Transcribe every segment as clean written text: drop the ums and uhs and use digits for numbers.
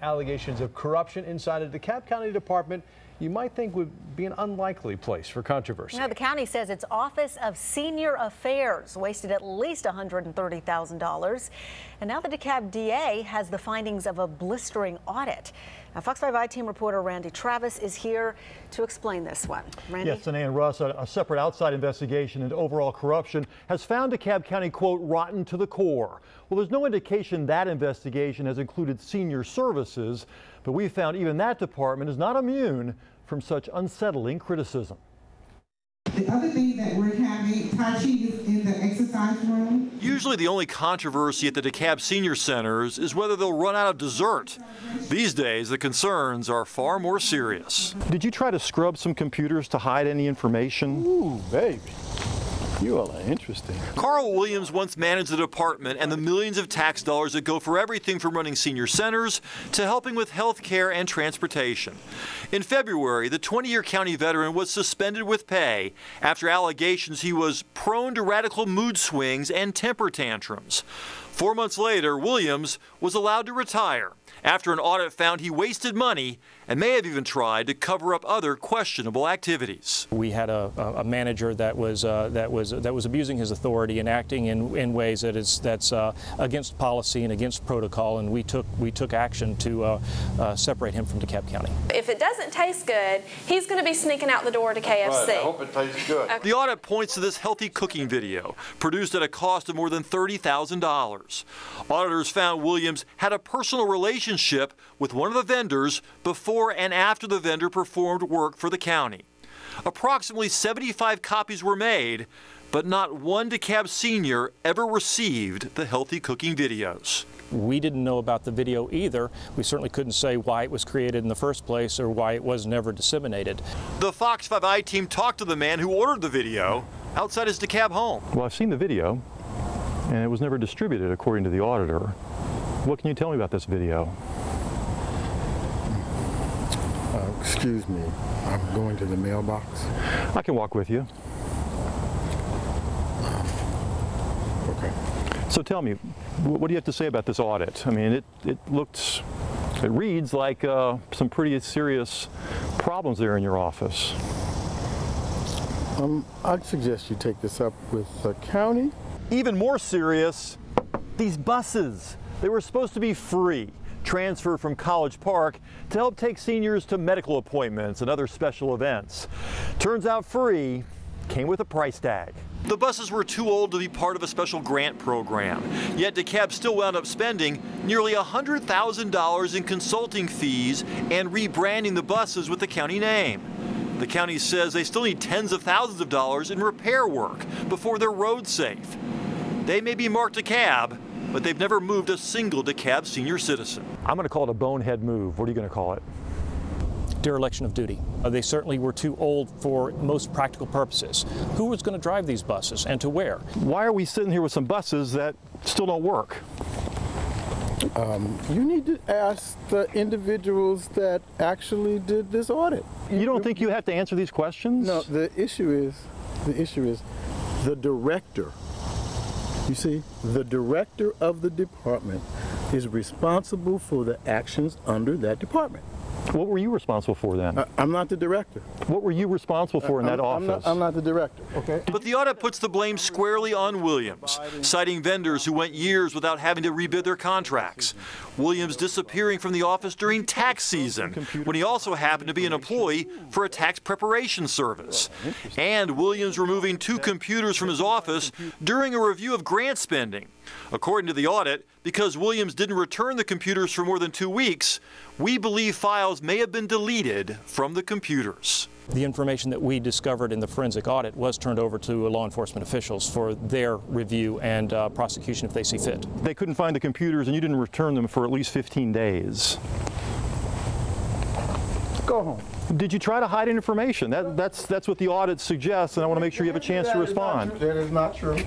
allegations of corruption inside a DeKalb County department you might think would be an unlikely place for controversy. Now, the county says its Office of Senior Affairs wasted at least $130,000. And now the DeKalb DA has the findings of a blistering audit. Now, Fox 5 I-Team reporter Randy Travis is here to explain this one. Randy? Yes, and Russ, a separate outside investigation into overall corruption has found DeKalb County, quote, rotten to the core. Well, there's no indication that investigation has included senior services, but we found even that department is not immune from such unsettling criticism. The other thing that we're having, Tai Chi is in the exercise room. Usually the only controversy at the DeKalb Senior Centers is whether they'll run out of dessert. These days, the concerns are far more serious. Did you try to scrub some computers to hide any information? Ooh, baby. You all are interesting. Karl Williams once managed the department and the millions of tax dollars that go for everything from running senior centers to helping with health care and transportation. In February, the 20-year county veteran was suspended with pay after allegations he was prone to radical mood swings and temper tantrums. 4 months later, Williams was allowed to retire after an audit found he wasted money and may have even tried to cover up other questionable activities. We had a manager that was abusing his authority and acting in ways that's against policy and against protocol, and we took action to separate him from DeKalb County. If it doesn't taste good, he's going to be sneaking out the door to KFC. Right, I hope it tastes good. Okay. The audit points to this healthy cooking video, produced at a cost of more than $30,000. Auditors found Williams had a personal relationship with one of the vendors before and after the vendor performed work for the county. Approximately 75 copies were made, but not one DeKalb senior ever received the healthy cooking videos. We didn't know about the video either. We certainly couldn't say why it was created in the first place or why it was never disseminated. The Fox 5 I-Team talked to the man who ordered the video outside his DeKalb home. Well, I've seen the video, and it was never distributed according to the auditor. What can you tell me about this video? Excuse me, I'm going to the mailbox. I can walk with you. Okay. So tell me, what do you have to say about this audit? I mean, it reads like some pretty serious problems there in your office. I'd suggest you take this up with the county. Even more serious, these buses. They were supposed to be free, transferred from College Park to help take seniors to medical appointments and other special events. Turns out free came with a price tag. The buses were too old to be part of a special grant program, yet DeKalb still wound up spending nearly $100,000 in consulting fees and rebranding the buses with the county name. The county says they still need tens of thousands of dollars in repair work before they're road safe. They may be marked DeKalb, but they've never moved a single DeKalb senior citizen. I'm going to call it a bonehead move. What are you going to call it? Dereliction of duty. They certainly were too old for most practical purposes. Who was going to drive these buses and to where? Why are we sitting here with some buses that still don't work? You need to ask the individuals that actually did this audit. You don't think you have to answer these questions? No, the issue is the director. You see, the director of the department is responsible for the actions under that department. What were you responsible for then? I'm not the director. What were you responsible for in that office? I'm not the director, okay? But the audit puts the blame squarely on Williams, citing vendors who went years without having to rebid their contracts. Williams disappearing from the office during tax season, when he also happened to be an employee for a tax preparation service. And Williams removing 2 computers from his office during a review of grant spending. According to the audit, because Williams didn't return the computers for more than 2 weeks, we believe files may have been deleted from the computers. The information that we discovered in the forensic audit was turned over to law enforcement officials for their review and prosecution if they see fit. They couldn't find the computers and you didn't return them for at least 15 days. Go home. Did you try to hide information? That's what the audit suggests, and I want to make sure you have a chance to respond. That is not true.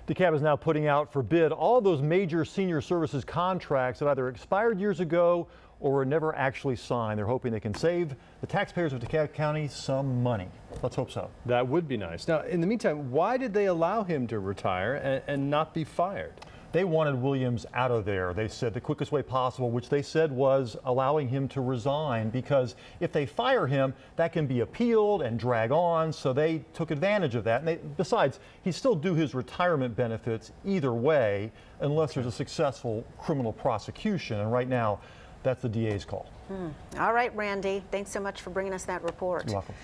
DeKalb is now putting out for bid all those major senior services contracts that either expired years ago or were never actually signed. They're hoping they can save the taxpayers of DeKalb County some money. Let's hope so. That would be nice. Now, in the meantime, why did they allow him to retire and not be fired? They wanted Williams out of there. They said the quickest way possible, which they said was allowing him to resign, because if they fire him, that can be appealed and drag on. So they took advantage of that. And besides, he's still due his retirement benefits either way, unless there's a successful criminal prosecution. And right now, that's the DA's call. All right, Randy, thanks so much for bringing us that report. You're welcome.